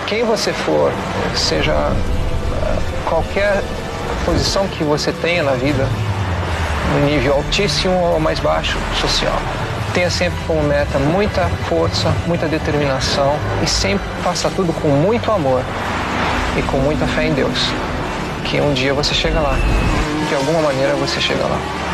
quem você for, seja qualquer posição que você tenha na vida, no nível altíssimo ou mais baixo social, tenha sempre como meta muita força, muita determinação e sempre faça tudo com muito amor e com muita fé em Deus, que um dia você chega lá, de alguma maneira você chega lá.